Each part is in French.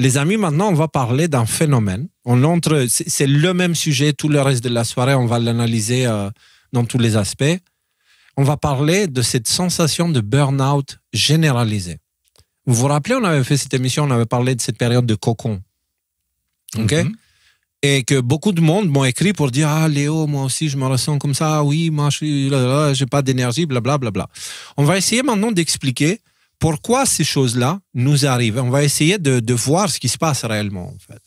Les amis, maintenant, on va parler d'un phénomène. C'est le même sujet, tout le reste de la soirée, on va l'analyser dans tous les aspects. On va parler de cette sensation de burn-out généralisée. Vous vous rappelez, on avait fait cette émission, on avait parlé de cette période de cocon. OK? Et que beaucoup de monde m'ont écrit pour dire « Ah, Léo, moi aussi, je me ressens comme ça. Oui, moi, j'ai pas d'énergie, blablabla. » On va essayer maintenant d'expliquer pourquoi ces choses-là nous arrivent. On va essayer de voir ce qui se passe réellement, en fait.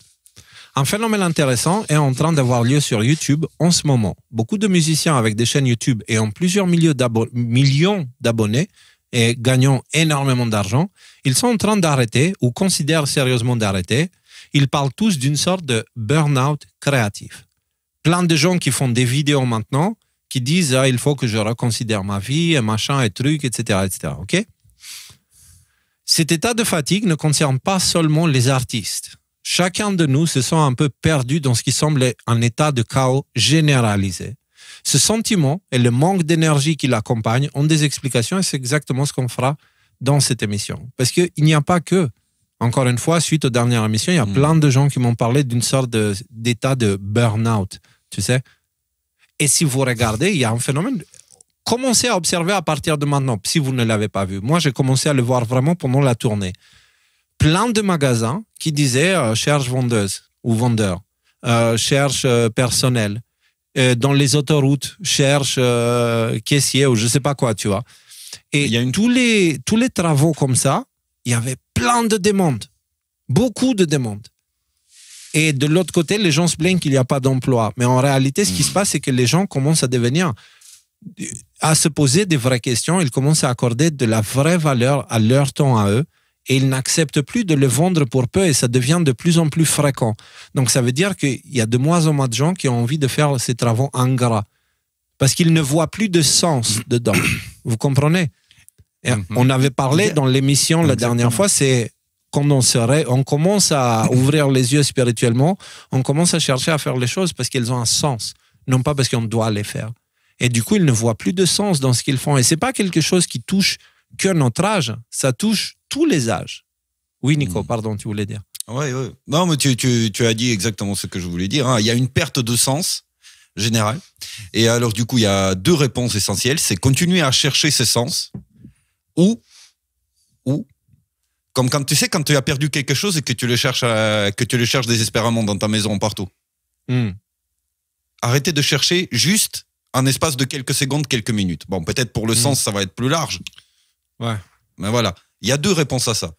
Un phénomène intéressant est en train d'avoir lieu sur YouTube en ce moment. Beaucoup de musiciens avec des chaînes YouTube et en plusieurs millions d'abonnés et gagnant énormément d'argent, ils sont en train d'arrêter ou considèrent sérieusement d'arrêter. Ils parlent tous d'une sorte de burn-out créatif. Plein de gens qui font des vidéos maintenant, qui disent il faut que je reconsidère ma vie, et machin, et trucs, etc., etc. OK? Cet état de fatigue ne concerne pas seulement les artistes. Chacun de nous se sent un peu perdu dans ce qui semble un état de chaos généralisé. Ce sentiment et le manque d'énergie qui l'accompagne ont des explications et c'est exactement ce qu'on fera dans cette émission. Parce qu'il n'y a pas que, encore une fois, suite aux dernières émissions, il y a plein de gens qui m'ont parlé d'une sorte d'état de burn-out, tu sais. Et si vous regardez, il y a un phénomène. Commencez à observer à partir de maintenant, si vous ne l'avez pas vu. Moi, j'ai commencé à le voir vraiment pendant la tournée. Plein de magasins qui disaient cherche vendeuse ou vendeur, cherche personnel. Dans les autoroutes, cherche caissier ou je sais pas quoi, tu vois. Et tous les travaux comme ça, il y avait plein de demandes, beaucoup de demandes. Et de l'autre côté, les gens se plaignent qu'il n'y a pas d'emploi. Mais en réalité, ce qui se passe, c'est que les gens commencent à se poser des vraies questions. Ils commencent à accorder de la vraie valeur à leur temps à eux. Et ils n'acceptent plus de le vendre pour peu et ça devient de plus en plus fréquent. Donc ça veut dire qu'il y a de moins en moins de gens qui ont envie de faire ces travaux ingrats parce qu'ils ne voient plus de sens dedans. Vous comprenez? Et on avait parlé dans l'émission la dernière fois, c'est quand on commence à ouvrir les yeux spirituellement, on commence à chercher à faire les choses parce qu'elles ont un sens, non pas parce qu'on doit les faire. Et du coup, ils ne voient plus de sens dans ce qu'ils font. Et c'est pas quelque chose qui touche que notre âge, ça touche tous les âges. Oui, Nico, pardon, tu voulais dire. Ouais. Non, mais tu as dit exactement ce que je voulais dire. Il y a une perte de sens générale. Et alors, du coup, il y a deux réponses essentielles. C'est continuer à chercher ses sens ou comme quand tu as perdu quelque chose et que tu le cherches désespérément dans ta maison partout. Arrêtez de chercher juste un espace de quelques secondes, quelques minutes. Bon, peut-être pour le sens, ça va être plus large. Ouais. Mais voilà, il y a deux réponses à ça.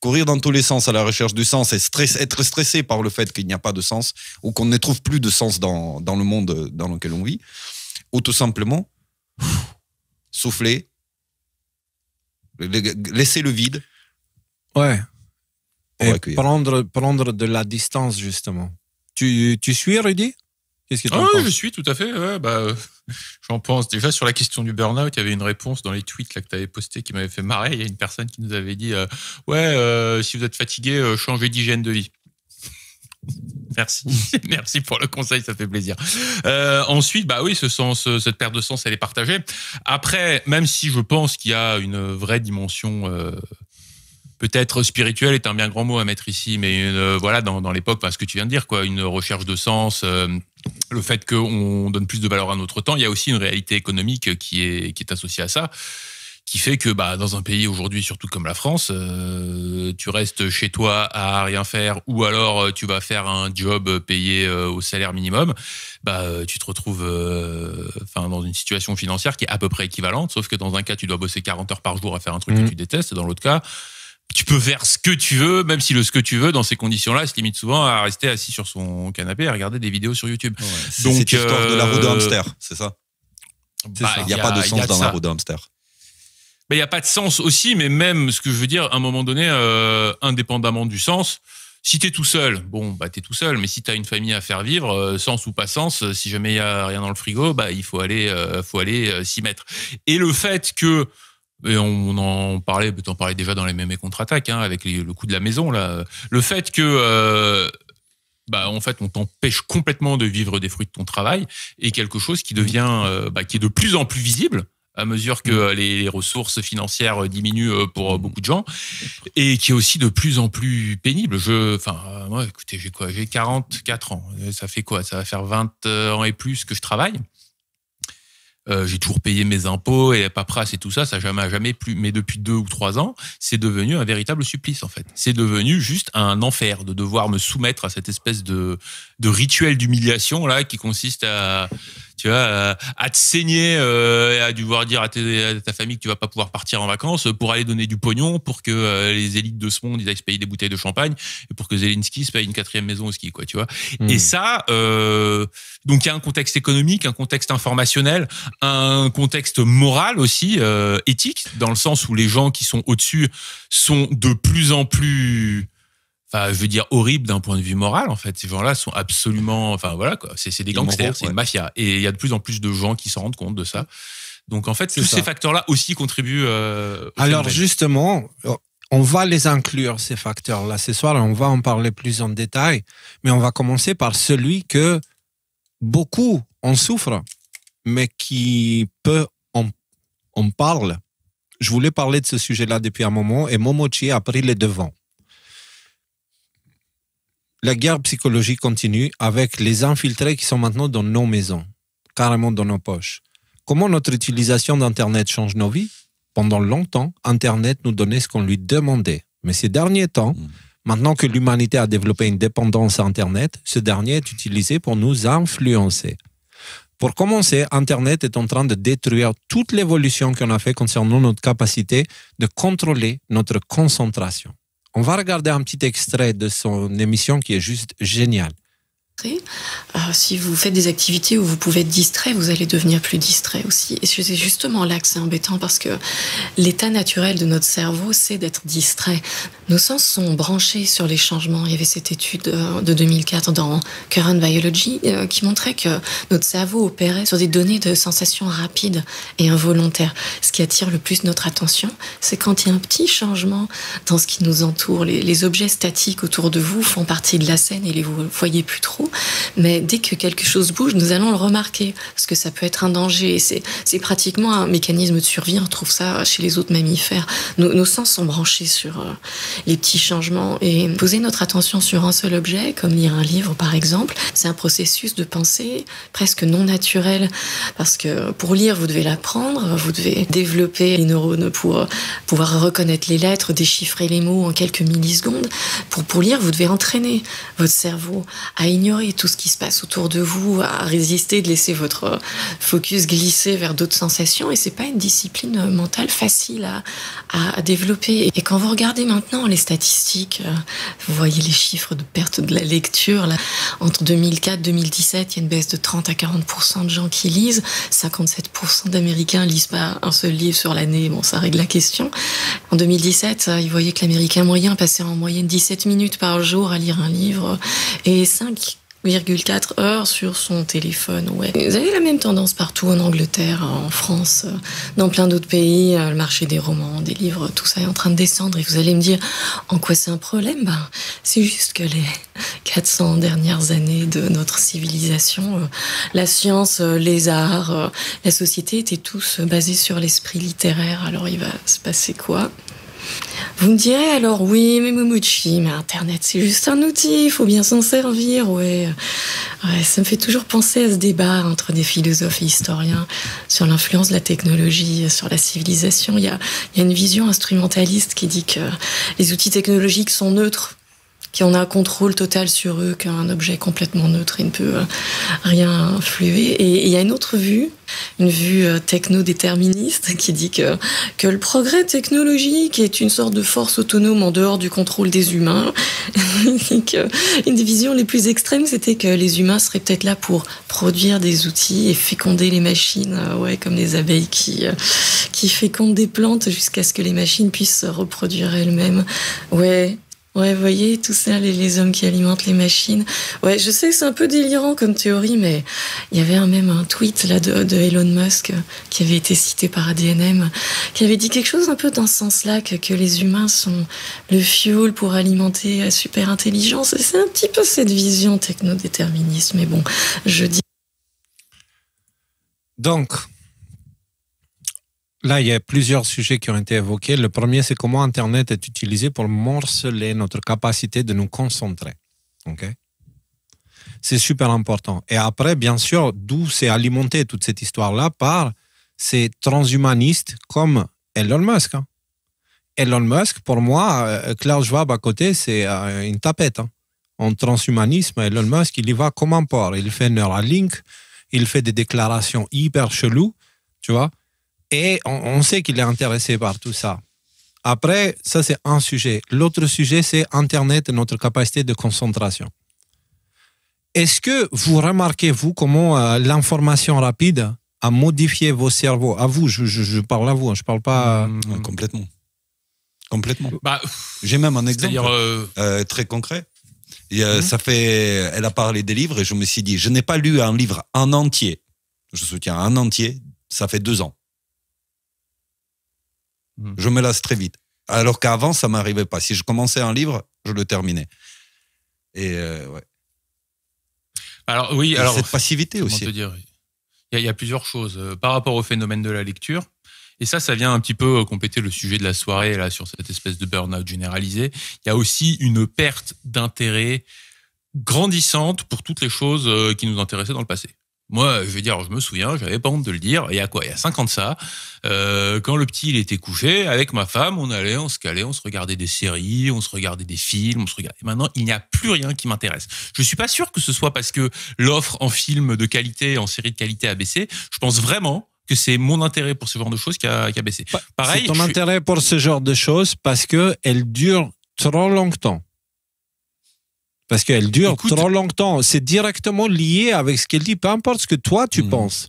Courir dans tous les sens à la recherche du sens et être stressé par le fait qu'il n'y a pas de sens ou qu'on ne trouve plus de sens dans le monde dans lequel on vit. Ou tout simplement, souffler, laisser le vide. Ouais. Et prendre de la distance, justement. Tu suis, Rudy? Qu'est-ce que tu en penses? Je suis, tout à fait. Ouais, j'en pense. Déjà, sur la question du burn-out, il y avait une réponse dans les tweets là, que tu avais posté qui m'avait fait marrer. Il y a une personne qui nous avait dit si vous êtes fatigué, changez d'hygiène de vie. Merci. Merci pour le conseil, ça fait plaisir. Ensuite, oui, cette perte de sens, elle est partagée. Après, même si je pense qu'il y a une vraie dimension... peut-être spirituel est un bien grand mot à mettre ici, mais dans l'époque, ce que tu viens de dire, quoi, une recherche de sens, le fait qu'on donne plus de valeur à notre temps, il y a aussi une réalité économique qui est associée à ça, qui fait que dans un pays aujourd'hui, surtout comme la France, tu restes chez toi à rien faire, ou alors tu vas faire un job payé au salaire minimum, tu te retrouves dans une situation financière qui est à peu près équivalente, sauf que dans un cas, tu dois bosser 40 heures par jour à faire un truc que tu détestes, et dans l'autre cas, tu peux faire ce que tu veux, même si ce que tu veux, dans ces conditions-là, se limite souvent à rester assis sur son canapé et à regarder des vidéos sur YouTube. Ouais, c'est cette histoire de la roue de hamster, c'est ça? Il n'y a pas de sens dans la roue de hamster. Il n'y a pas de sens aussi, mais même, ce que je veux dire, à un moment donné, indépendamment du sens, si t'es tout seul, t'es tout seul, mais si t'as une famille à faire vivre, sens ou pas sens, si jamais il y a rien dans le frigo, il faut aller s'y mettre. Et le fait que, et on en parlait, t'en parlais déjà dans les mêmes contre-attaques, avec le coup de la maison, là, le fait que, en fait, on t'empêche complètement de vivre des fruits de ton travail, est quelque chose qui devient, qui est de plus en plus visible, à mesure que les ressources financières diminuent pour beaucoup de gens, et qui est aussi de plus en plus pénible. Moi, écoutez, j'ai 44 ans. Ça fait quoi? Ça va faire 20 ans et plus que je travaille. J'ai toujours payé mes impôts et la paperasse et tout ça, ça jamais plus. Mais depuis 2 ou 3 ans, c'est devenu un véritable supplice en fait. C'est devenu juste un enfer de devoir me soumettre à cette espèce de rituel d'humiliation là qui consiste à te saigner, à devoir dire à ta famille que tu vas pas pouvoir partir en vacances pour aller donner du pognon pour que les élites de ce monde ils aillent se payer des bouteilles de champagne et pour que Zelensky se paye une 4e maison au ski, quoi, tu vois. Et ça, donc il y a un contexte économique, un contexte informationnel, un contexte moral aussi, éthique, dans le sens où les gens qui sont au-dessus sont de plus en plus, je veux dire, horribles d'un point de vue moral, en fait. Ces gens-là sont absolument, quoi. C'est des gangsters, c'est une mafia. Et il y a de plus en plus de gens qui s'en rendent compte de ça. Donc, en fait, tous ces facteurs-là aussi contribuent au Alors, phénomène. justement, on va les inclure, ces facteurs-là, ce soir, et on va en parler plus en détail. Mais on va commencer par celui que beaucoup en souffrent, mais qui peu en parle. Je voulais parler de ce sujet-là depuis un moment, et Momochi a pris les devants. La guerre psychologique continue avec les infiltrés qui sont maintenant dans nos maisons, carrément dans nos poches. Comment notre utilisation d'Internet change nos vies? Pendant longtemps, Internet nous donnait ce qu'on lui demandait. Mais ces derniers temps, maintenant que l'humanité a développé une dépendance à Internet, ce dernier est utilisé pour nous influencer. Pour commencer, Internet est en train de détruire toute l'évolution qu'on a fait concernant notre capacité de contrôler notre concentration. On va regarder un petit extrait de son émission qui est juste génial. Si vous faites des activités où vous pouvez être distrait, vous allez devenir plus distrait aussi. Et c'est justement là que c'est embêtant parce que l'état naturel de notre cerveau, c'est d'être distrait. Nos sens sont branchés sur les changements. Il y avait cette étude de 2004 dans Current Biology qui montrait que notre cerveau opérait sur des données de sensations rapides et involontaires. Ce qui attire le plus notre attention, c'est quand il y a un petit changement dans ce qui nous entoure. Les objets statiques autour de vous font partie de la scène et vous ne voyez plus trop. Mais dès que quelque chose bouge, nous allons le remarquer parce que ça peut être un danger. C'est pratiquement un mécanisme de survie. On trouve ça chez les autres mammifères. Nos sens sont branchés sur les petits changements et poser notre attention sur un seul objet, comme lire un livre par exemple, c'est un processus de pensée presque non naturel parce que pour lire, vous devez l'apprendre, vous devez développer les neurones pour pouvoir reconnaître les lettres, déchiffrer les mots en quelques millisecondes. Pour lire, vous devez entraîner votre cerveau à ignorer tout ce qui se passe autour de vous, à résister, de laisser votre focus glisser vers d'autres sensations. Et c'est pas une discipline mentale facile à développer. Et quand vous regardez maintenant les statistiques, vous voyez les chiffres de perte de la lecture. Là. Entre 2004 et 2017, il y a une baisse de 30 à 40% de gens qui lisent. 57% d'Américains lisent pas un seul livre sur l'année. Bon, ça règle la question. En 2017, ils voyaient que l'Américain moyen passait en moyenne 17 minutes par jour à lire un livre et 5,4 heures sur son téléphone. Ouais. Vous avez la même tendance partout en Angleterre, en France, dans plein d'autres pays. Le marché des romans, des livres, tout ça est en train de descendre. Et vous allez me dire, en quoi c'est un problème? C'est juste que les 400 dernières années de notre civilisation, la science, les arts, la société étaient tous basés sur l'esprit littéraire. Alors il va se passer quoi? Vous me direz alors, oui, mais Momochi, mais Internet, c'est juste un outil, il faut bien s'en servir, ouais. Ça me fait toujours penser à ce débat entre des philosophes et historiens sur l'influence de la technologie sur la civilisation. Il y a une vision instrumentaliste qui dit que les outils technologiques sont neutres, qu'on a un contrôle total sur eux, qu'un objet complètement neutre, il ne peut rien influer. Et il y a une autre vue, une vue techno-déterministe qui dit que le progrès technologique est une sorte de force autonome en dehors du contrôle des humains. Une des visions les plus extrêmes, c'était que les humains seraient peut-être là pour produire des outils et féconder les machines, comme les abeilles qui fécondent des plantes jusqu'à ce que les machines puissent se reproduire elles-mêmes. Ouais, vous voyez, tout ça, les hommes qui alimentent les machines. Ouais, je sais, c'est un peu délirant comme théorie, mais il y avait même un tweet là de Elon Musk qui avait été cité par ADNM, qui avait dit quelque chose un peu dans ce sens-là, que les humains sont le fuel pour alimenter la super intelligence. Et c'est un petit peu cette vision techno-déterministe, mais bon, je dis... Donc, Là, il y a plusieurs sujets qui ont été évoqués. Le premier, c'est comment Internet est utilisé pour morceler notre capacité de nous concentrer. OK? C'est super important. Et après, bien sûr, d'où c'est alimenté toute cette histoire-là par ces transhumanistes comme Elon Musk. Hein. Elon Musk, pour moi, Klaus Schwab à côté, c'est une tapette. Hein. En transhumanisme, Elon Musk, il y va comme un porc. Il fait Neuralink, il fait des déclarations hyper cheloues, tu vois. Et on sait qu'il est intéressé par tout ça. Après, ça, c'est un sujet. L'autre sujet, c'est Internet et notre capacité de concentration. Est-ce que vous remarquez, vous, comment l'information rapide a modifié vos cerveaux? À vous, je parle à vous, je ne parle pas... Complètement. Complètement. Bah, j'ai même un exemple c'est-à-dire, très concret. Ça fait, elle a parlé des livres et je me suis dit, je n'ai pas lu un livre en entier. Je soutiens un entier, ça fait 2 ans. Je me lasse très vite. Alors qu'avant, ça ne m'arrivait pas. Si je commençais un livre, je le terminais. Et ouais. Alors, oui, et alors. cette passivité comment aussi. te dire, il y a plusieurs choses. Par rapport au phénomène de la lecture, et ça vient un petit peu compléter le sujet de la soirée, là, sur cette espèce de burn-out généralisé. Il y a aussi une perte d'intérêt grandissante pour toutes les choses qui nous intéressaient dans le passé. Moi, je veux dire, je me souviens, j'avais pas honte de le dire, il y a quoi, il y a 5 ans de ça, quand le petit il était couché, avec ma femme, on se calait, on se regardait des séries, on se regardait des films, on se regardait. Maintenant, il n'y a plus rien qui m'intéresse. Je suis pas sûr que ce soit parce que l'offre en film de qualité, en série de qualité a baissé. Je pense vraiment que c'est mon intérêt pour ce genre de choses qui a baissé. Pareil. C'est ton intérêt pour ce genre de choses parce que elles durent trop longtemps. Parce qu'elle dure trop longtemps. C'est directement lié avec ce qu'elle dit. Peu importe ce que toi, tu penses.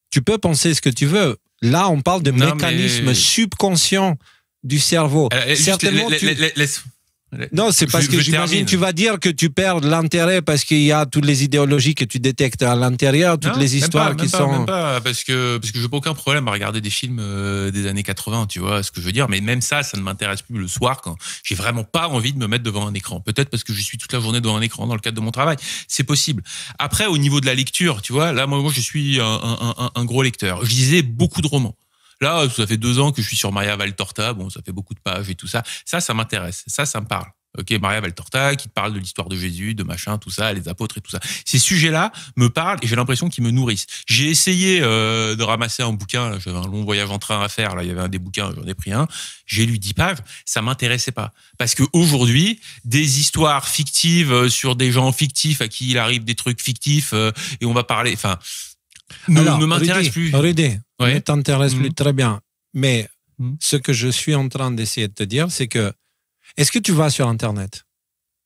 Tu peux penser ce que tu veux. Là, on parle de mécanismes subconscients du cerveau. Certainement, non, c'est parce que j'imagine tu vas dire que tu perds l'intérêt parce qu'il y a toutes les idéologies que tu détectes à l'intérieur, toutes les histoires qui sont... Même pas, parce que je n'ai aucun problème à regarder des films des années 80, tu vois ce que je veux dire. Mais même ça ne m'intéresse plus le soir quand j'ai vraiment pas envie de me mettre devant un écran. Peut-être parce que je suis toute la journée devant un écran dans le cadre de mon travail. C'est possible. Après, au niveau de la lecture, tu vois, là, moi je suis un gros lecteur. Je lisais beaucoup de romans. Là, ça fait 2 ans que je suis sur Maria Valtorta. Bon, ça fait beaucoup de pages et tout ça. Ça m'intéresse. Ça me parle. Ok, Maria Valtorta, qui te parle de l'histoire de Jésus, de machin, tout ça, les apôtres et tout ça. Ces sujets-là me parlent et j'ai l'impression qu'ils me nourrissent. J'ai essayé de ramasser un bouquin. J'avais un long voyage en train à faire. Là, il y avait un des bouquins, j'en ai pris un. J'ai lu 10 pages. Ça m'intéressait pas. Parce que aujourd'hui, des histoires fictives sur des gens fictifs à qui il arrive des trucs fictifs et on va parler. Enfin, ne m'intéresse plus. Rudy, ne t'intéresse plus, très bien. Mais ce que je suis en train d'essayer de te dire, c'est que est-ce que tu vas sur Internet?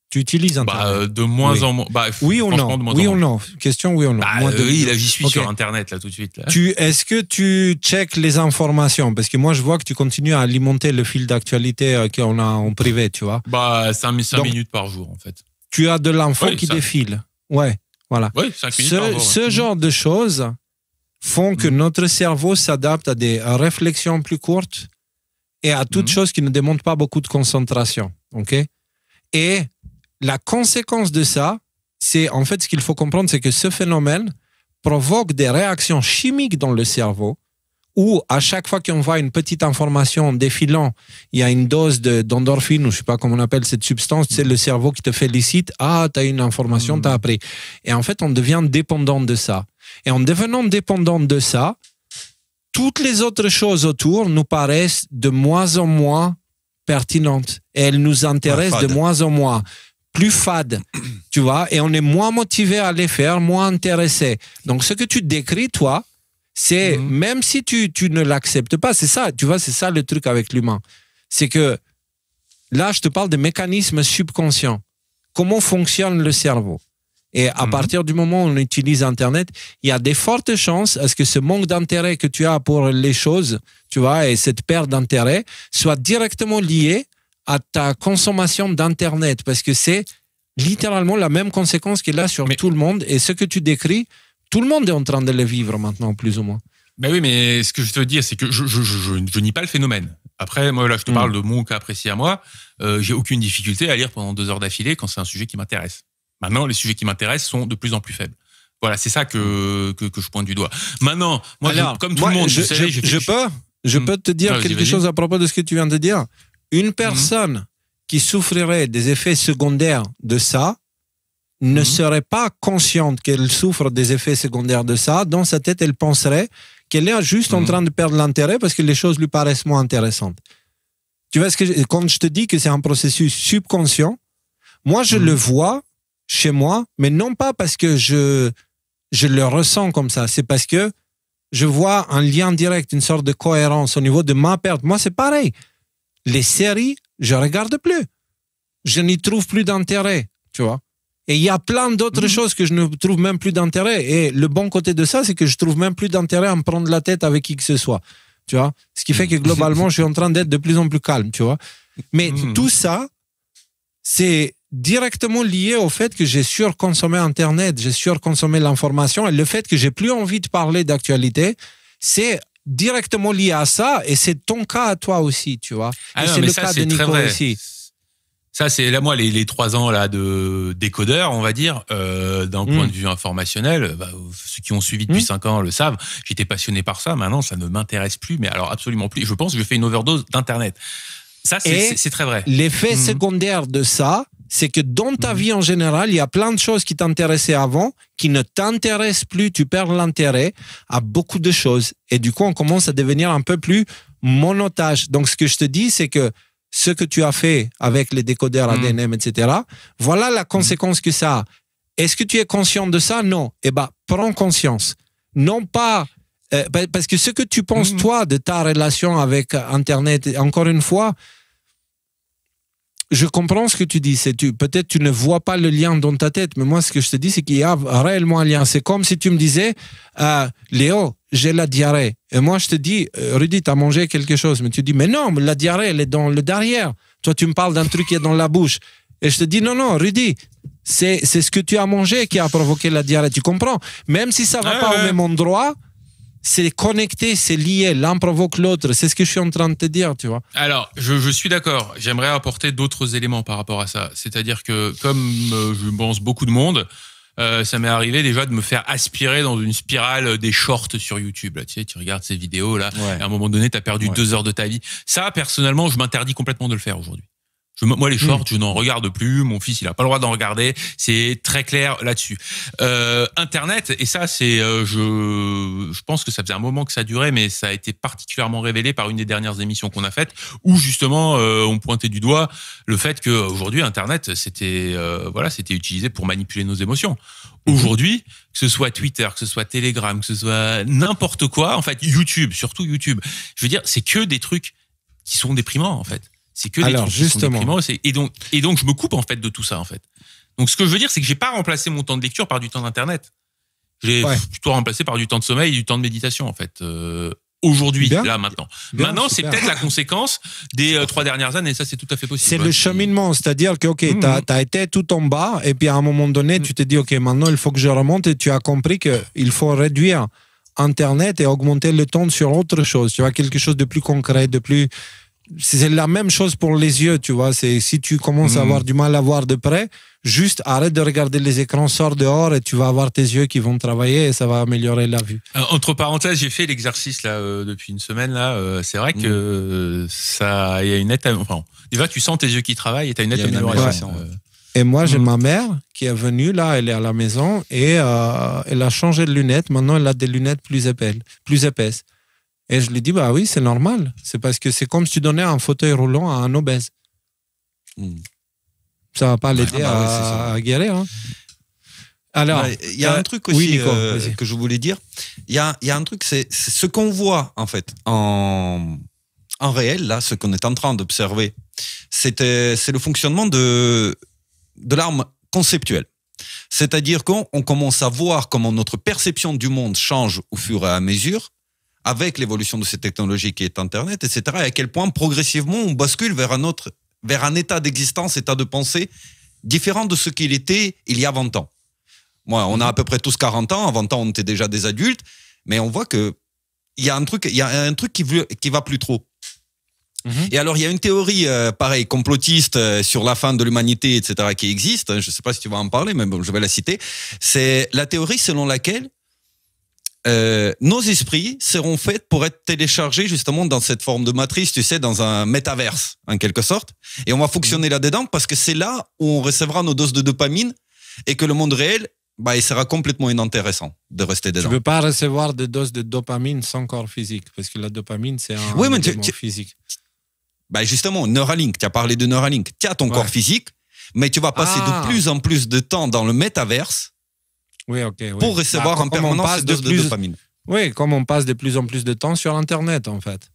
Tu utilises Internet? De moins en moins. Oui ou non? Oui ou non? Question oui ou non? Oui, là, j'y suis sur Internet, là, tout de suite. Là. Est-ce que tu checkes les informations? Parce que moi, je vois que tu continues à alimenter le fil d'actualité qu'on a en privé, tu vois. 5 minutes par jour, en fait. Tu as de l'info qui défile. Ouais, voilà. Oui, 5 minutes par jour. Ce genre de choses font que notre cerveau s'adapte à des réflexions plus courtes et à toute chose qui ne demande pas beaucoup de concentration. Okay? Et la conséquence de ça, c'est en fait ce qu'il faut comprendre, c'est que ce phénomène provoque des réactions chimiques dans le cerveau où à chaque fois qu'on voit une petite information défilant, il y a une dose d'endorphine, ou je ne sais pas comment on appelle cette substance, c'est le cerveau qui te félicite, ah, tu as une information, tu as appris. Et en fait, on devient dépendant de ça. Et en devenant dépendant de ça, toutes les autres choses autour nous paraissent de moins en moins pertinentes. Et elles nous intéressent de moins en moins. Plus fades, tu vois, et on est moins motivé à les faire, moins intéressé. Donc, ce que tu décris, toi, c'est, même si tu ne l'acceptes pas, c'est ça, tu vois, c'est ça le truc avec l'humain. C'est que, là, je te parle de mécanismes subconscients. Comment fonctionne le cerveau? Et à partir du moment où on utilise Internet, il y a des fortes chances à ce que ce manque d'intérêt que tu as pour les choses, tu vois, et cette perte d'intérêt, soit directement liée à ta consommation d'Internet. Parce que c'est littéralement la même conséquence qu'il a sur tout le monde. Et ce que tu décris, tout le monde est en train de le vivre maintenant, plus ou moins. Ben oui, mais ce que je veux te dire, c'est que je nie pas le phénomène. Après, moi, là, je te parle de mon cas précis à moi. J'ai aucune difficulté à lire pendant 2 heures d'affilée quand c'est un sujet qui m'intéresse. Maintenant, les sujets qui m'intéressent sont de plus en plus faibles. Voilà, c'est ça que je pointe du doigt. Maintenant, moi, comme tout le monde, je peux Je peux te dire quelque chose à propos de ce que tu viens de dire. Une personne qui souffrirait des effets secondaires de ça ne serait pas consciente qu'elle souffre des effets secondaires de ça. Dans sa tête, elle penserait qu'elle est juste en train de perdre l'intérêt parce que les choses lui paraissent moins intéressantes. Tu vois, quand je te dis que c'est un processus subconscient, moi, je le vois chez moi, mais non pas parce que je le ressens comme ça. C'est parce que je vois un lien direct, une sorte de cohérence au niveau de ma perte. Moi, c'est pareil. Les séries, je regarde plus. Je n'y trouve plus d'intérêt, tu vois. Et il y a plein d'autres choses que je ne trouve même plus d'intérêt. Et le bon côté de ça, c'est que je trouve même plus d'intérêt à me prendre la tête avec qui que ce soit. Tu vois? Ce qui fait que globalement, je suis en train d'être de plus en plus calme, tu vois. Mais tout ça, c'est directement lié au fait que j'ai surconsommé Internet, j'ai surconsommé l'information. Et le fait que j'ai plus envie de parler d'actualité, c'est directement lié à ça. Et c'est ton cas à toi aussi, tu vois. Ah et non, c'est mais le ça, cas c'est de très Nico vrai. aussi. Ça, c'est là, moi, les 3 ans là de décodeur, on va dire, d'un point de vue informationnel, ceux qui ont suivi depuis 5 ans le savent, j'étais passionné par ça. Maintenant, ça ne m'intéresse plus, mais alors absolument plus. Je pense que je fais une overdose d'Internet. Ça, c'est très vrai. L'effet secondaire de ça, c'est que dans ta vie en général, il y a plein de choses qui t'intéressaient avant, qui ne t'intéressent plus, tu perds l'intérêt à beaucoup de choses. Et du coup, on commence à devenir un peu plus monotage. Donc, ce que je te dis, c'est que ce que tu as fait avec les décodeurs ADNM, etc., voilà la conséquence que ça a. Est-ce que tu es conscient de ça? Non. Eh bien, prends conscience. Non pas... parce que ce que tu penses, toi, de ta relation avec Internet, encore une fois, je comprends ce que tu dis. Peut-être tu ne vois pas le lien dans ta tête, mais moi, ce que je te dis, c'est qu'il y a réellement un lien. C'est comme si tu me disais, Léo, j'ai la diarrhée. Et moi, je te dis, Rudy, tu as mangé quelque chose. Mais tu dis, mais non, la diarrhée, elle est dans le derrière. Toi, tu me parles d'un truc qui est dans la bouche. Et je te dis, non, Rudy, c'est ce que tu as mangé qui a provoqué la diarrhée. Tu comprends? Même si ça ne va pas au même endroit, c'est connecté, c'est lié, l'un provoque l'autre. C'est ce que je suis en train de te dire, tu vois. Alors, je suis d'accord. J'aimerais apporter d'autres éléments par rapport à ça. C'est-à-dire que, comme je pense beaucoup de monde, ça m'est arrivé déjà de me faire aspirer dans une spirale des shorts sur YouTube. Là, tu sais, tu regardes ces vidéos, là, et à un moment donné, tu as perdu 2 heures de ta vie. Ça, personnellement, je m'interdis complètement de le faire aujourd'hui. Moi, les shorts, je n'en regarde plus. Mon fils, il a pas le droit d'en regarder. C'est très clair là-dessus. Internet, et ça, c'est, je pense que ça faisait un moment que ça durait, mais ça a été particulièrement révélé par une des dernières émissions qu'on a faites, où justement, on pointait du doigt le fait que aujourd'hui, Internet, c'était utilisé pour manipuler nos émotions. Aujourd'hui, que ce soit Twitter, que ce soit Telegram, que ce soit n'importe quoi, en fait, YouTube, surtout YouTube. Je veux dire, c'est que des trucs qui sont déprimants, en fait. C'est que des trucs qui sont déprimants. Et donc, je me coupe, en fait, de tout ça, en fait. Donc, ce que je veux dire, c'est que j'ai pas remplacé mon temps de lecture par du temps d'Internet. J'ai plutôt remplacé par du temps de sommeil et du temps de méditation, en fait. Aujourd'hui, là, maintenant. Maintenant, c'est peut-être la conséquence des 3 dernières années, et ça, c'est tout à fait possible. C'est le cheminement, c'est-à-dire que, OK, t'as été tout en bas, et puis à un moment donné, tu te dis, OK, maintenant, il faut que je remonte, et tu as compris qu'il faut réduire Internet et augmenter le temps sur autre chose. Tu vois, quelque chose de plus concret, de plus... C'est la même chose pour les yeux, tu vois. Si tu commences à avoir du mal à voir de près, juste arrête de regarder les écrans, sors dehors et tu vas avoir tes yeux qui vont travailler et ça va améliorer la vue. Entre parenthèses, j'ai fait l'exercice là depuis une semaine là. C'est vrai que ça, il y a une nette. Enfin, déjà tu sens tes yeux qui travaillent et t'as une nette amélioration. Et moi, j'ai ma mère qui est venue là, elle est à la maison et elle a changé de lunettes. Maintenant, elle a des lunettes plus épaisses. Et je lui dis, bah oui, c'est normal. C'est parce que c'est comme si tu donnais un fauteuil roulant à un obèse. Ça va pas l'aider à guérir. Hein. Alors, il y a un truc aussi Nico, que je voulais dire. Il y a un truc, c'est ce qu'on voit en fait en réel, là, ce qu'on est en train d'observer. C'est le fonctionnement de l'arme conceptuelle. C'est-à-dire qu'on commence à voir comment notre perception du monde change au fur et à mesure avec l'évolution de ces technologies qui est Internet, etc., et à quel point progressivement on bascule vers un état d'existence, état de pensée différent de ce qu'il était il y a 20 ans. Moi, on a à peu près tous 40 ans, à 20 ans on était déjà des adultes, mais on voit qu'il y a un truc qui va plus trop. Et alors, il y a une théorie, pareil, complotiste sur la fin de l'humanité, etc., qui existe. Je ne sais pas si tu vas en parler, mais bon, je vais la citer. C'est la théorie selon laquelle nos esprits seront faits pour être téléchargés justement dans cette forme de matrice, tu sais, dans un métaverse, en quelque sorte. Et on va fonctionner là-dedans parce que c'est là où on recevra nos doses de dopamine et que le monde réel, il sera complètement inintéressant de rester dedans. Tu ne peux pas recevoir des doses de dopamine sans corps physique parce que la dopamine, c'est un élément physique. Justement, Neuralink, tu as parlé de Neuralink. Tu as ton corps physique, mais tu vas passer de plus en plus de temps dans le métaverse pour recevoir en permanence cette dose de dopamine. Oui, comme on passe de plus en plus de temps sur Internet, en fait.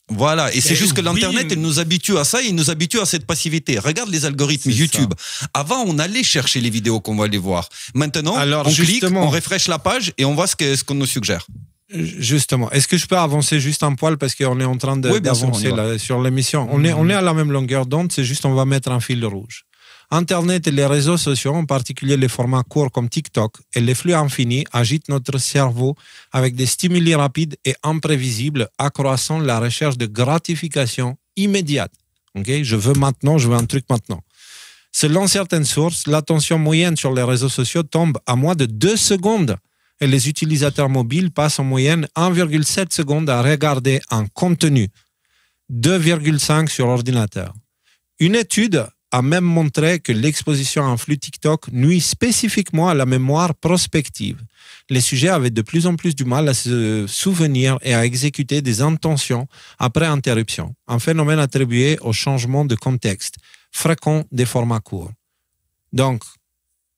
Voilà, et c'est juste que l'Internet, il nous habitue à ça, il nous habitue à cette passivité. Regarde les algorithmes YouTube. Avant, on allait chercher les vidéos qu'on va aller voir. Maintenant, on clique, on refresh la page et on voit ce qu'on nous suggère. Justement, est-ce que je peux avancer juste un poil parce qu'on est en train d'avancer sur l'émission. On est à la même longueur d'onde, c'est juste on va mettre un fil rouge. Internet et les réseaux sociaux, en particulier les formats courts comme TikTok et les flux infinis, agitent notre cerveau avec des stimuli rapides et imprévisibles, accroissant la recherche de gratification immédiate. Je veux un truc maintenant. Selon certaines sources, l'attention moyenne sur les réseaux sociaux tombe à moins de 2 secondes et les utilisateurs mobiles passent en moyenne 1,7 secondes à regarder un contenu, 2,5 sur ordinateur. Une étude a même montré que l'exposition à un flux TikTok nuit spécifiquement à la mémoire prospective. Les sujets avaient de plus en plus du mal à se souvenir et à exécuter des intentions après interruption, un phénomène attribué au changement de contexte, fréquent des formats courts. Donc,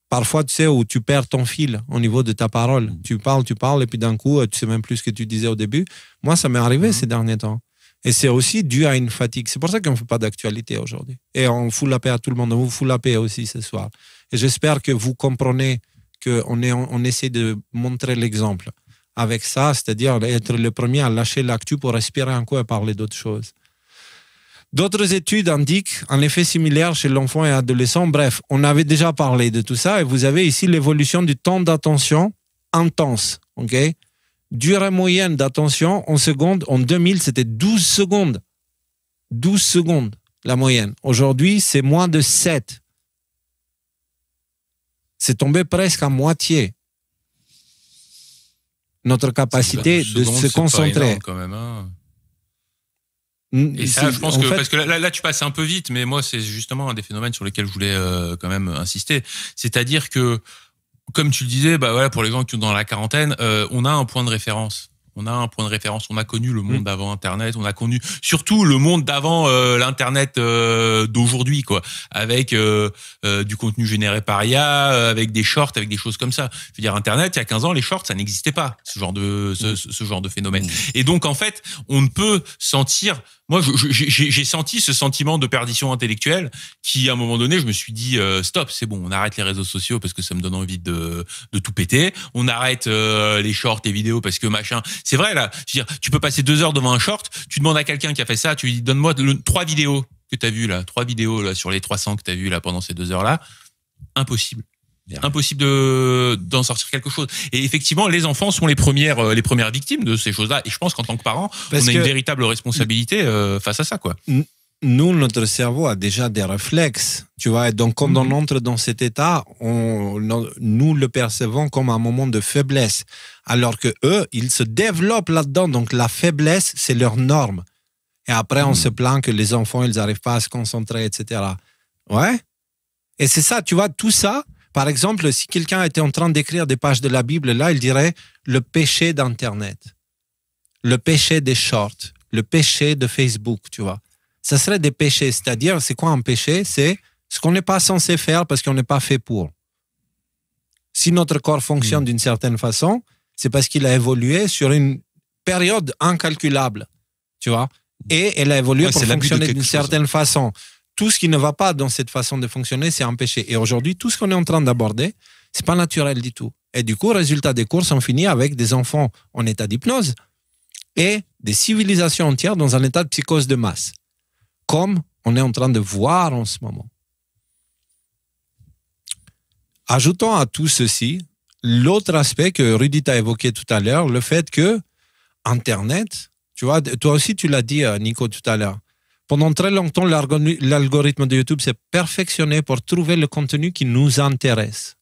parfois, tu sais, où tu perds ton fil au niveau de ta parole. Tu parles, et puis d'un coup, tu sais même plus ce que tu disais au début. Moi, ça m'est arrivé ces derniers temps. Et c'est aussi dû à une fatigue. C'est pour ça qu'on ne fait pas d'actualité aujourd'hui. Et on fout la paix à tout le monde. On vous fout la paix aussi ce soir. Et j'espère que vous comprenez qu'on essaie de montrer l'exemple avec ça, c'est-à-dire être le premier à lâcher l'actu pour respirer un coup et parler d'autres choses. D'autres études indiquent un effet similaire chez l'enfant et l'adolescent. Bref, on avait déjà parlé de tout ça et vous avez ici l'évolution du temps d'attention intense. Durée moyenne d'attention en secondes, en 2000, c'était 12 secondes. 12 secondes, la moyenne. Aujourd'hui, c'est moins de 7. C'est tombé presque à moitié. Notre capacité de se concentrer. Pas énorme, quand même, hein. Et ça, je pense que, parce que là, tu passes un peu vite, mais moi, c'est justement un des phénomènes sur lesquels je voulais quand même insister. C'est-à-dire que, comme tu le disais, pour les gens qui sont dans la quarantaine, on a un point de référence. On a connu le monde d'avant Internet, on a connu surtout le monde d'avant l'Internet d'aujourd'hui, quoi, avec du contenu généré par IA, avec des shorts, avec des choses comme ça. Je veux dire, Internet, il y a 15 ans, les shorts, ça n'existait pas, ce genre de phénomène. Et donc, en fait, on ne peut sentir... Moi, j'ai senti ce sentiment de perdition intellectuelle qui, à un moment donné, je me suis dit stop, c'est bon, on arrête les réseaux sociaux parce que ça me donne envie de tout péter. On arrête les shorts, les vidéos parce que machin. C'est vrai là. Je veux dire, tu peux passer 2 heures devant un short. Tu demandes à quelqu'un qui a fait ça, tu lui dis donne-moi 3 vidéos que t'as vues là, 3 vidéos là sur les 300 que t'as vues là pendant ces 2 heures là. Impossible. Impossible d'en sortir quelque chose. Et effectivement, les enfants sont les premières victimes de ces choses-là. Et je pense qu'en tant que parents, on a une véritable responsabilité face à ça, quoi. Nous, notre cerveau a déjà des réflexes, tu vois. Et donc, quand on entre dans cet état, nous le percevons comme un moment de faiblesse. Alors que eux, ils se développent là-dedans. Donc, la faiblesse, c'est leur norme. Et après, on se plaint que les enfants, ils n'arrivent pas à se concentrer, etc. Ouais. Et c'est ça, tu vois, tout ça. Par exemple, si quelqu'un était en train d'écrire des pages de la Bible, là, il dirait le péché d'Internet, le péché des shorts, le péché de Facebook, tu vois. Ça serait des péchés, c'est-à-dire, c'est quoi un péché? C'est ce qu'on n'est pas censé faire parce qu'on n'est pas fait pour. Si notre corps fonctionne d'une certaine façon, c'est parce qu'il a évolué sur une période incalculable, tu vois. Et elle a évolué pour fonctionner d'une certaine façon. Tout ce qui ne va pas dans cette façon de fonctionner, c'est un péché. Et aujourd'hui, tout ce qu'on est en train d'aborder, c'est pas naturel du tout. Et du coup, résultat des courses, on finit avec des enfants en état d'hypnose et des civilisations entières dans un état de psychose de masse, comme on est en train de voir en ce moment. Ajoutons à tout ceci l'autre aspect que Rudy t'a évoqué tout à l'heure, le fait que Internet, tu vois, toi aussi tu l'as dit, Nico, tout à l'heure, pendant très longtemps, l'algorithme de YouTube s'est perfectionné pour trouver le contenu qui nous intéresse.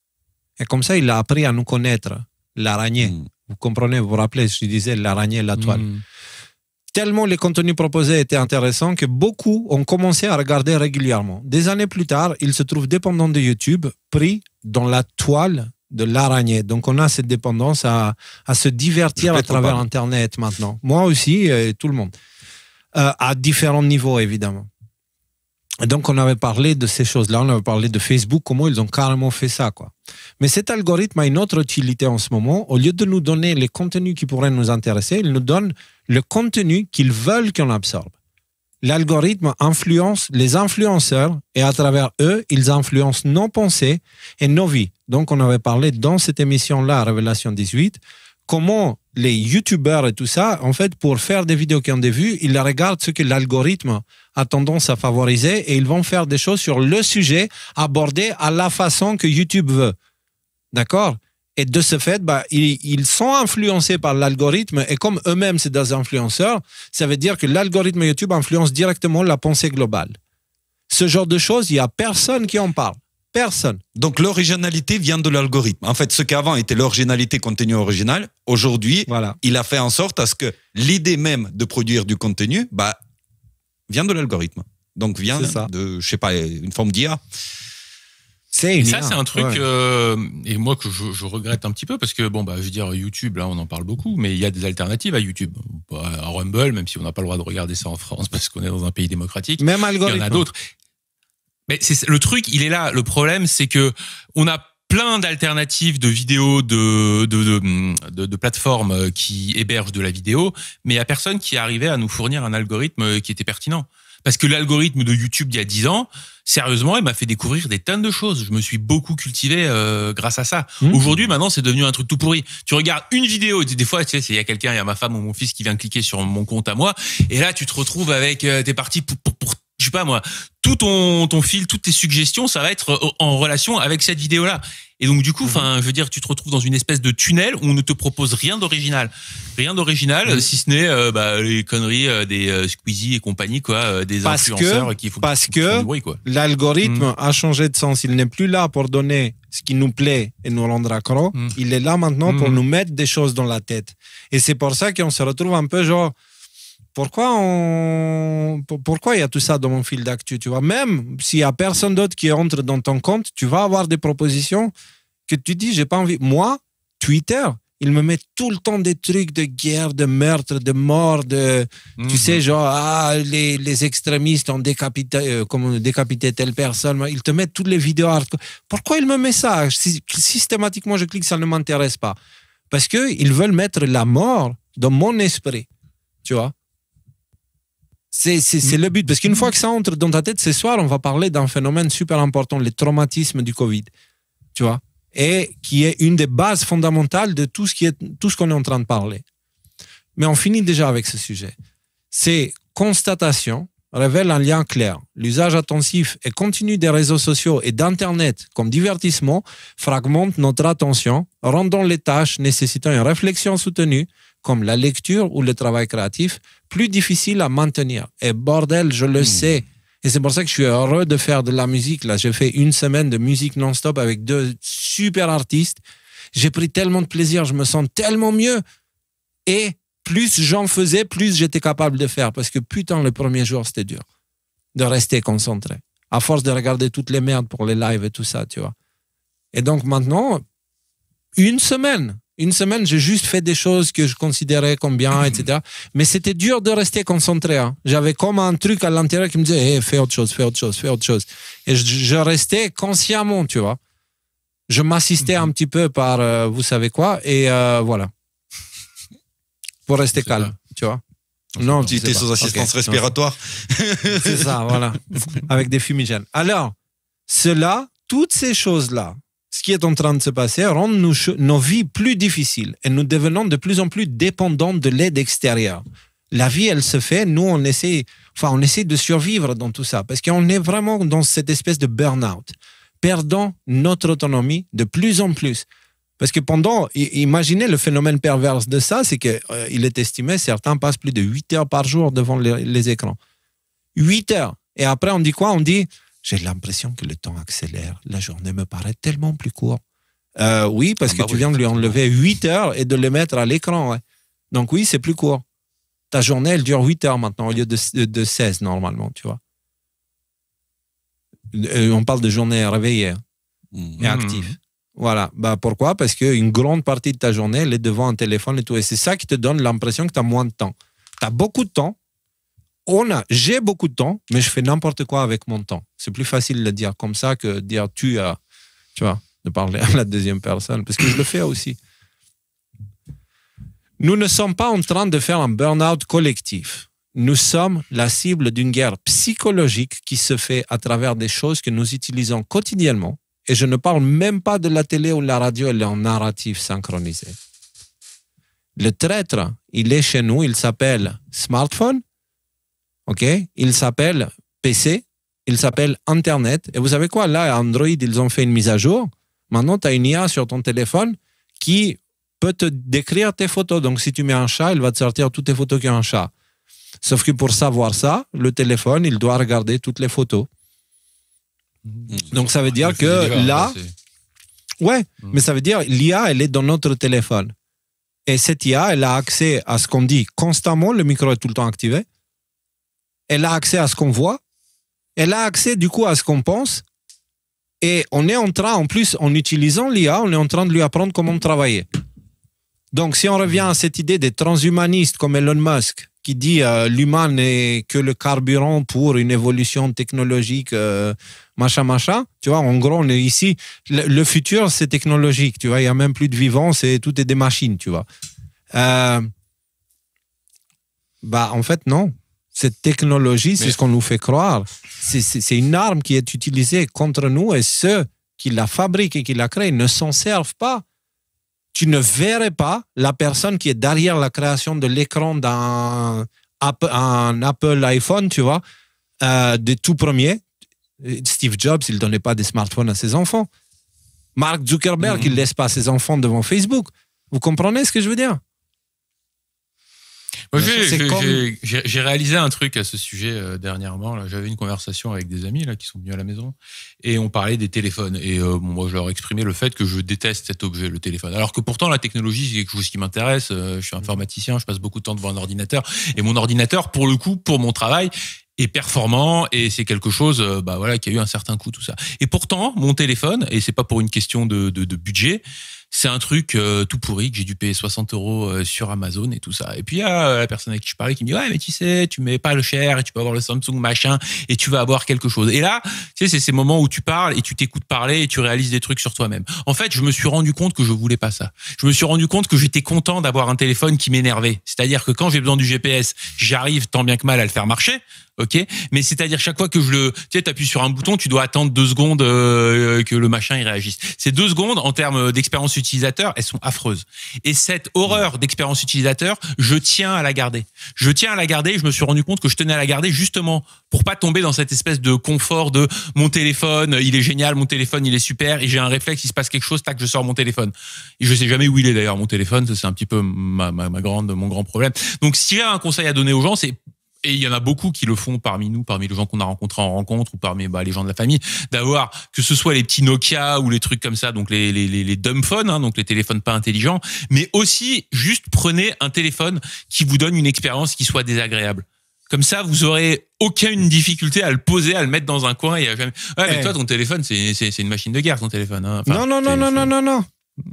Et comme ça, il a appris à nous connaître, l'araignée, Vous comprenez, vous vous rappelez, je disais l'araignée et la toile. Tellement les contenus proposés étaient intéressants que beaucoup ont commencé à regarder régulièrement. Des années plus tard, ils se trouvent dépendants de YouTube, pris dans la toile de l'araignée. Donc, on a cette dépendance à se divertir à travers Internet maintenant. Moi aussi, et tout le monde. À différents niveaux, évidemment. Et donc, on avait parlé de ces choses-là. On avait parlé de Facebook, comment ils ont carrément fait ça, quoi. Mais cet algorithme a une autre utilité en ce moment. Au lieu de nous donner les contenus qui pourraient nous intéresser, il nous donne le contenu qu'ils veulent qu'on absorbe. L'algorithme influence les influenceurs et à travers eux, ils influencent nos pensées et nos vies. Donc, on avait parlé dans cette émission-là, Révélation 18, comment les youtubeurs et tout ça, en fait, pour faire des vidéos qui ont des vues, ils regardent ce que l'algorithme a tendance à favoriser et ils vont faire des choses sur le sujet abordé à la façon que YouTube veut. D'accord ? Et de ce fait, ils sont influencés par l'algorithme et comme eux-mêmes, c'est des influenceurs, ça veut dire que l'algorithme YouTube influence directement la pensée globale. Ce genre de choses, il n'y a personne qui en parle. Personne. Donc l'originalité vient de l'algorithme. En fait, ce qu'avant était l'originalité contenu original, aujourd'hui, il a fait en sorte à ce que l'idée même de produire du contenu vient de l'algorithme. Donc vient de, je sais pas, une forme d'IA. Et ça, c'est un truc, et moi que je regrette un petit peu, parce que, je veux dire, YouTube, là, on en parle beaucoup, mais il y a des alternatives à YouTube. À Rumble, même si on n'a pas le droit de regarder ça en France, parce qu'on est dans un pays démocratique. Même algorithme. Il y en a d'autres. Mais le truc, il est là. Le problème, c'est que on a plein d'alternatives de vidéos, de plateformes qui hébergent de la vidéo, mais il n'y a personne qui est arrivé à nous fournir un algorithme qui était pertinent. Parce que l'algorithme de YouTube d'il y a 10 ans, sérieusement, il m'a fait découvrir des tonnes de choses. Je me suis beaucoup cultivé grâce à ça. Aujourd'hui, maintenant, c'est devenu un truc tout pourri. Tu regardes une vidéo, des fois, tu sais, il y a quelqu'un, il y a ma femme ou mon fils qui vient cliquer sur mon compte à moi, et là, tu te retrouves avec, t'es parti pour je sais pas moi, tout ton fil, toutes tes suggestions, ça va être en relation avec cette vidéo-là. Et donc, du coup, je veux dire, tu te retrouves dans une espèce de tunnel où on ne te propose rien d'original. Rien d'original, si ce n'est les conneries des Squeezie et compagnie, quoi, des influenceurs qui font du bruit, quoi. L'algorithme a changé de sens. Il n'est plus là pour donner ce qui nous plaît et nous rendre accro. Il est là maintenant pour nous mettre des choses dans la tête. Et c'est pour ça qu'on se retrouve un peu genre... Pourquoi il y a tout ça dans mon fil d'actu, tu vois? Même s'il n'y a personne d'autre qui entre dans ton compte, tu vas avoir des propositions que tu dis, j'ai pas envie. Moi, Twitter, il me met tout le temps des trucs de guerre, de meurtre, de mort, tu sais, genre, les extrémistes ont décapité telle personne. Il te met toutes les vidéos hardcore. Pourquoi il me met ça? Systématiquement, je clique, ça ne m'intéresse pas. Parce qu'ils veulent mettre la mort dans mon esprit, tu vois? C'est le but. Parce qu'une fois que ça entre dans ta tête, ce soir, on va parler d'un phénomène super important, le traumatisme du Covid. Tu vois? Et qui est une des bases fondamentales de tout ce qu'on est en train de parler. Mais on finit déjà avec ce sujet. Ces constatations révèlent un lien clair. L'usage intensif et continu des réseaux sociaux et d'Internet comme divertissement fragmente notre attention, rendant les tâches nécessitant une réflexion soutenue, comme la lecture ou le travail créatif, plus difficile à maintenir. Et bordel, je le sais. Et c'est pour ça que je suis heureux de faire de la musique. Là, j'ai fait une semaine de musique non-stop avec 2 super artistes. J'ai pris tellement de plaisir, je me sens tellement mieux. Et plus j'en faisais, plus j'étais capable de faire. Parce que putain, le premier jour, c'était dur de rester concentré. À force de regarder toutes les merdes pour les lives et tout ça, tu vois. Et donc maintenant, une semaine, j'ai juste fait des choses que je considérais comme bien, etc. Mais c'était dur de rester concentré. Hein. J'avais comme un truc à l'intérieur qui me disait hey, fais autre chose. Et je restais consciemment, tu vois. Je m'assistais un petit peu par vous savez quoi, et voilà. Pour rester calme, tu vois. Non, tu étais sous assistance respiratoire. C'est ça, voilà. Avec des fumigènes. Alors, toutes ces choses-là, ce qui est en train de se passer rend nos vies plus difficiles et nous devenons de plus en plus dépendants de l'aide extérieure. La vie, elle se fait, nous, on essaie de survivre dans tout ça parce qu'on est vraiment dans cette espèce de burn-out, perdant notre autonomie de plus en plus. Parce que imaginez le phénomène pervers de ça, c'est qu'il est estimé, certains passent plus de 8 heures par jour devant les écrans. 8 heures. Et après, on dit quoi? On dit... J'ai l'impression que le temps accélère. La journée me paraît tellement plus courte. Oui, parce que tu viens de lui enlever 8 heures et de les mettre à l'écran. Ouais. Donc oui, c'est plus court. Ta journée, elle dure 8 heures maintenant au lieu de 16 normalement, tu vois. On parle de journée réveillée et active. Voilà. Bah, pourquoi? Parce qu'une grande partie de ta journée, elle est devant un téléphone et tout. Et c'est ça qui te donne l'impression que tu as moins de temps. Tu as beaucoup de temps. J'ai beaucoup de temps, mais je fais n'importe quoi avec mon temps. C'est plus facile de le dire comme ça que de dire tu vois, de parler à la deuxième personne, parce que je le fais aussi. Nous ne sommes pas en train de faire un burn-out collectif. Nous sommes la cible d'une guerre psychologique qui se fait à travers des choses que nous utilisons quotidiennement. Et je ne parle même pas de la télé ou la radio, elle est en narratif synchronisé. Le traître, il est chez nous, il s'appelle smartphone, ok? Il s'appelle PC, il s'appelle Internet. Et vous savez quoi? Là, Android, ils ont fait une mise à jour. Maintenant, tu as une IA sur ton téléphone qui peut te décrire tes photos. Donc, si tu mets un chat, il va te sortir toutes tes photos qui ont un chat. Sauf que pour savoir ça, le téléphone, il doit regarder toutes les photos. Donc, ça veut dire que là... Ouais, mais ça veut dire l'IA, elle est dans notre téléphone. Et cette IA, elle a accès à ce qu'on dit constamment, le micro est tout le temps activé. Elle a accès à ce qu'on voit. Elle a accès, du coup, à ce qu'on pense. Et on est en train, en plus, en utilisant l'IA, on est en train de lui apprendre comment travailler. Donc, si on revient à cette idée des transhumanistes comme Elon Musk, qui dit l'humain n'est que le carburant pour une évolution technologique, machin, tu vois, en gros, on est ici. Le futur, c'est technologique, tu vois, il n'y a même plus de vivants, tout est des machines, tu vois. En fait, non. Cette technologie, c'est ce qu'on nous fait croire. C'est une arme qui est utilisée contre nous et ceux qui la fabriquent et qui la créent ne s'en servent pas. Tu ne verrais pas la personne qui est derrière la création de l'écran d'un Apple iPhone, tu vois, des tout premiers. Steve Jobs, il ne donnait pas des smartphones à ses enfants. Mark Zuckerberg, il ne laisse pas ses enfants devant Facebook. Vous comprenez ce que je veux dire? Moi, j'ai réalisé un truc à ce sujet dernièrement. Là, j'avais une conversation avec des amis là, qui sont venus à la maison et on parlait des téléphones. Et moi, je leur exprimais le fait que je déteste cet objet, le téléphone. Alors que pourtant, la technologie, c'est quelque chose qui m'intéresse. Je suis informaticien, je passe beaucoup de temps devant un ordinateur. Et mon ordinateur, pour le coup, pour mon travail, est performant et c'est quelque chose qui a eu un certain coût, tout ça. Et pourtant, mon téléphone, et c'est pas pour une question de budget, c'est un truc tout pourri que j'ai dû payer 60 € sur Amazon et tout ça. Et puis il y a la personne avec qui je parlais qui me dit ouais mais tu sais tu mets pas le cher et tu peux avoir le Samsung machin et tu vas avoir quelque chose. Et là tu sais c'est ces moments où tu parles et tu t'écoutes parler et tu réalises des trucs sur toi-même. En fait je me suis rendu compte que je voulais pas ça. Je me suis rendu compte que j'étais content d'avoir un téléphone qui m'énervait. C'est-à-dire que quand j'ai besoin du GPS j'arrive tant bien que mal à le faire marcher. Ok, mais c'est-à-dire chaque fois que t'appuies sur un bouton, tu dois attendre 2 secondes que le machin il réagisse. Ces 2 secondes, en termes d'expérience utilisateur, elles sont affreuses. Et cette horreur d'expérience utilisateur, je tiens à la garder. Je me suis rendu compte que je tenais à la garder justement pour pas tomber dans cette espèce de confort de mon téléphone, il est génial, mon téléphone il est super, et j'ai un réflexe, il se passe quelque chose, tac, je sors mon téléphone. Et je sais jamais où il est d'ailleurs mon téléphone, c'est un petit peu mon grand problème. Donc s'il y a un conseil à donner aux gens, c'est et il y en a beaucoup qui le font parmi nous, parmi les gens qu'on a rencontrés en rencontre ou parmi les gens de la famille, d'avoir que ce soit les petits Nokia ou les trucs comme ça, donc les dumb phones, hein, donc les téléphones pas intelligents, mais aussi juste prenez un téléphone qui vous donne une expérience qui soit désagréable. Comme ça, vous aurez aucune difficulté à le poser, à le mettre dans un coin et à jamais. Ouais, mais toi, ton téléphone, c'est une machine de guerre, ton téléphone. Hein. Enfin, non.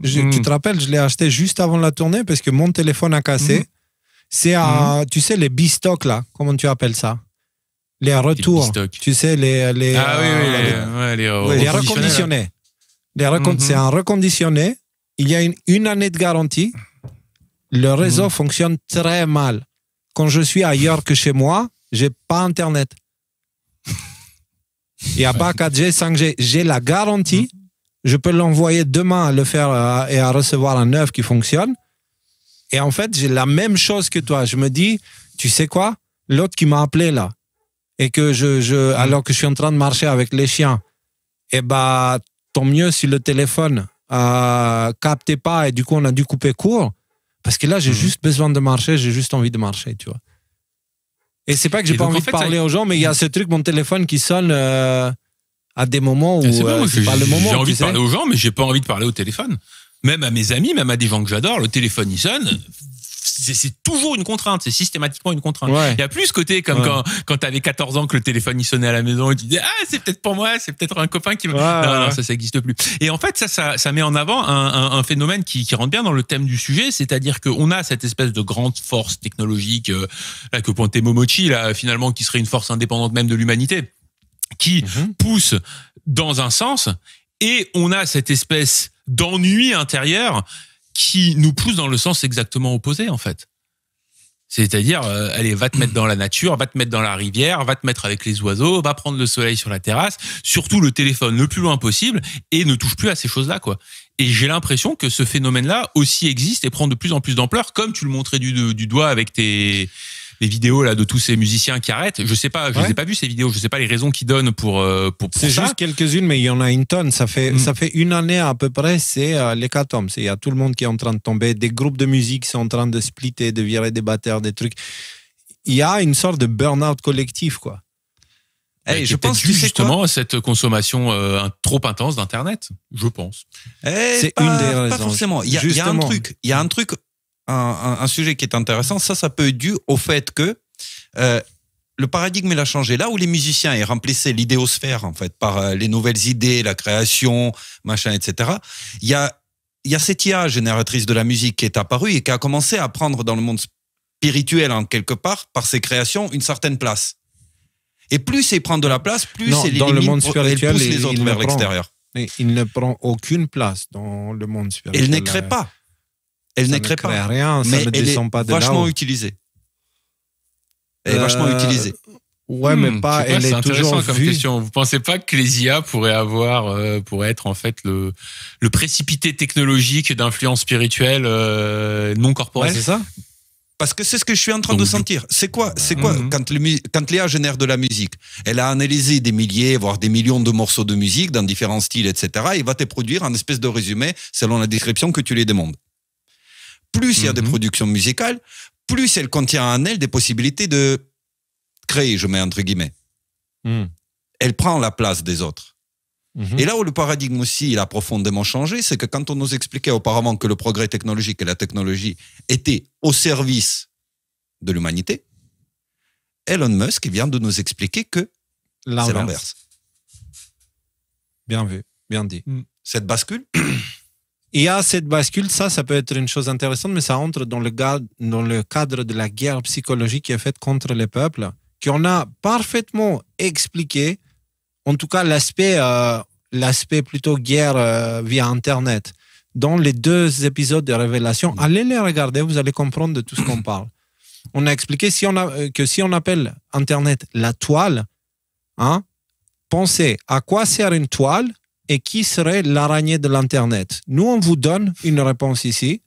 Tu te rappelles, je l'ai acheté juste avant la tournée parce que mon téléphone a cassé. C'est tu sais, les bistock là, comment tu appelles ça? Les retours. Tu sais, les reconditionnés. C'est un reconditionné. Il y a une année de garantie. Le réseau fonctionne très mal. Quand je suis ailleurs que chez moi, j'ai pas Internet. Il n'y a pas 4G, 5G. J'ai la garantie. Je peux l'envoyer demain à le faire et à recevoir un neuf qui fonctionne. Et en fait, j'ai la même chose que toi. Je me dis, tu sais quoi? L'autre qui m'a appelé là, et que alors que je suis en train de marcher avec les chiens, tant mieux si le téléphone captait pas et du coup on a dû couper court. Parce que là, j'ai juste besoin de marcher, j'ai juste envie de marcher, tu vois. Et c'est pas que j'ai pas envie de parler aux gens, mais il y a ce truc, mon téléphone qui sonne à des moments où c'est pas le moment. J'ai envie de parler aux gens, mais j'ai pas envie de parler au téléphone. Même à mes amis, même à des gens que j'adore, le téléphone il sonne. C'est toujours une contrainte, c'est systématiquement une contrainte. Ouais. Il y a plus ce côté comme quand t'avais 14 ans que le téléphone il sonnait à la maison et tu disais c'est peut-être pour moi, c'est peut-être un copain qui me... non, ça existe plus. Et en fait ça met en avant un phénomène qui rentre bien dans le thème du sujet, c'est-à-dire qu'on a cette espèce de grande force technologique là que pointait Momochi là finalement qui serait une force indépendante même de l'humanité qui pousse dans un sens, et on a cette espèce d'ennui intérieur qui nous pousse dans le sens exactement opposé, en fait. C'est-à-dire, allez, va te mettre dans la nature, va te mettre dans la rivière, va te mettre avec les oiseaux, va prendre le soleil sur la terrasse, surtout le téléphone le plus loin possible, et ne touche plus à ces choses-là, quoi. Et j'ai l'impression que ce phénomène-là aussi existe et prend de plus en plus d'ampleur, comme tu le montrais du doigt avec les vidéos là de tous ces musiciens qui arrêtent. Je sais pas, je les ai pas vues ces vidéos. Je sais pas les raisons qu'ils donnent pour c'est ça. juste quelques-unes, mais il y en a une tonne. Ça fait une année à peu près. C'est l'hécatombe. Il y a tout le monde qui est en train de tomber. Des groupes de musique sont en train de splitter, de virer des batteurs, des trucs. Il y a une sorte de burn-out collectif, quoi. Hey, je pense justement à cette consommation trop intense d'internet. Je pense. C'est une des raisons. Pas forcément. Il y a un truc. Un sujet qui est intéressant, ça peut être dû au fait que le paradigme il a changé. Là où les musiciens ils remplissaient l'idéosphère en fait par les nouvelles idées, la création, machin, etc. Il y a cette IA génératrice de la musique qui est apparue et qui a commencé à prendre dans le monde spirituel en quelque part par ses créations une certaine place. Et plus il prend de la place, plus il dans le monde spirituel, pousse les autres vers l'extérieur. Il ne prend aucune place dans le monde spirituel. Elle ne crée pas. Elle ne crée pas rien, mais elle est vachement utilisée. Elle est vachement utilisée. Ouais, mais pas. Elle est toujours comme vue. question. Vous pensez pas que les IA pourraient être en fait le précipité technologique d'influence spirituelle non corporelle? Ouais, c'est ça. Parce que c'est ce que je suis en train de sentir. C'est quoi quand l'IA génère de la musique? Elle a analysé des milliers, voire des millions de morceaux de musique dans différents styles, etc. Et va te produire un espèce de résumé selon la description que tu lui demandes. Plus il y a des productions musicales, plus elle contient en elle des possibilités de créer, je mets entre guillemets. Elle prend la place des autres. Et là où le paradigme aussi il a profondément changé, c'est que quand on nous expliquait auparavant que le progrès technologique et la technologie étaient au service de l'humanité, Elon Musk vient de nous expliquer que c'est l'inverse. Bien vu, bien dit. Cette bascule. Il y a cette bascule, ça peut être une chose intéressante, mais ça entre dans le cadre de la guerre psychologique qui est faite contre les peuples, qu'on a parfaitement expliqué, en tout cas l'aspect plutôt guerre via Internet. Dans les 2 épisodes de Révélation, allez les regarder, vous allez comprendre de tout ce qu'on parle. On a expliqué que si on appelle Internet la toile, pensez à quoi sert une toile et qui serait l'araignée de l'Internet. Nous, on vous donne une réponse ici.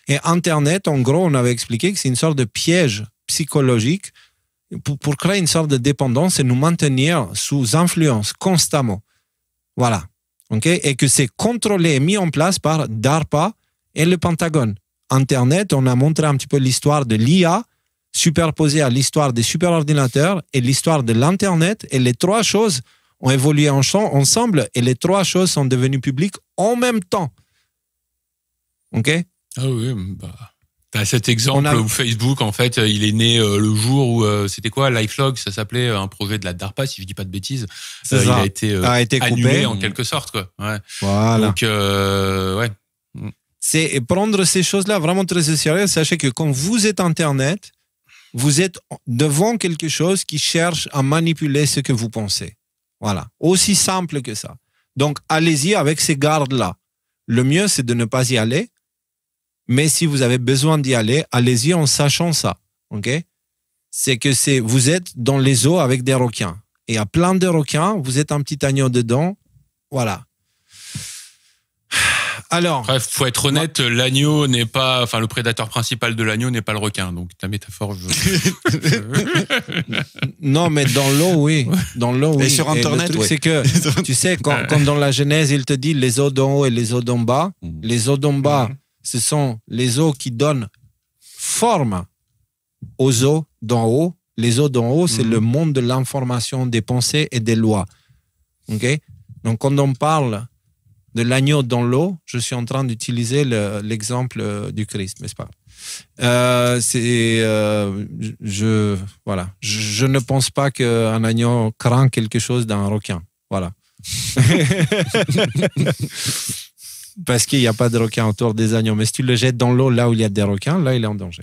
Et Internet, en gros, on avait expliqué que c'est une sorte de piège psychologique pour créer une sorte de dépendance et nous maintenir sous influence constamment. Voilà. Okay? Et que c'est contrôlé et mis en place par DARPA et le Pentagone. Internet, on a montré un petit peu l'histoire de l'IA superposée à l'histoire des superordinateurs et l'histoire de l'Internet, et les 3 choses ont évolué ensemble et les 3 choses sont devenues publiques en même temps. OK? Ah oui, t'as cet exemple où Facebook, en fait, il est né le jour où, c'était quoi, LifeLog, ça s'appelait un projet de la DARPA, si je dis pas de bêtises. Il a été annulé coupé. En quelque sorte, quoi. Ouais. Voilà. Donc, ouais. C'est prendre ces choses-là vraiment très au sérieux. Sachez que quand vous êtes Internet, vous êtes devant quelque chose qui cherche à manipuler ce que vous pensez. Voilà, aussi simple que ça. Donc, allez-y avec ces gardes-là. Le mieux, c'est de ne pas y aller. Mais si vous avez besoin d'y aller, allez-y en sachant ça. OK? C'est que vous êtes dans les eaux avec des requins. Et il y a plein de requins, vous êtes un petit agneau dedans. Voilà. Alors, bref, faut être honnête, l'agneau n'est pas, enfin, le prédateur principal de l'agneau n'est pas le requin. Donc, ta métaphore, non, mais dans l'eau, oui. Dans l'eau, oui. Et sur Internet, le truc, c'est que, tu sais, quand dans la Genèse, il te dit les eaux d'en haut et les eaux d'en bas. Les eaux d'en bas, ce sont les eaux qui donnent forme aux eaux d'en haut. Les eaux d'en haut, c'est le monde de l'information, des pensées et des lois. OK? Donc, quand on parle de l'agneau dans l'eau, je suis en train d'utiliser l'exemple du Christ, n'est-ce pas? Voilà. Je ne pense pas qu'un agneau craint quelque chose d'un requin. Voilà. Parce qu'il n'y a pas de requin autour des agneaux. Mais si tu le jettes dans l'eau, là où il y a des requins, là, il est en danger.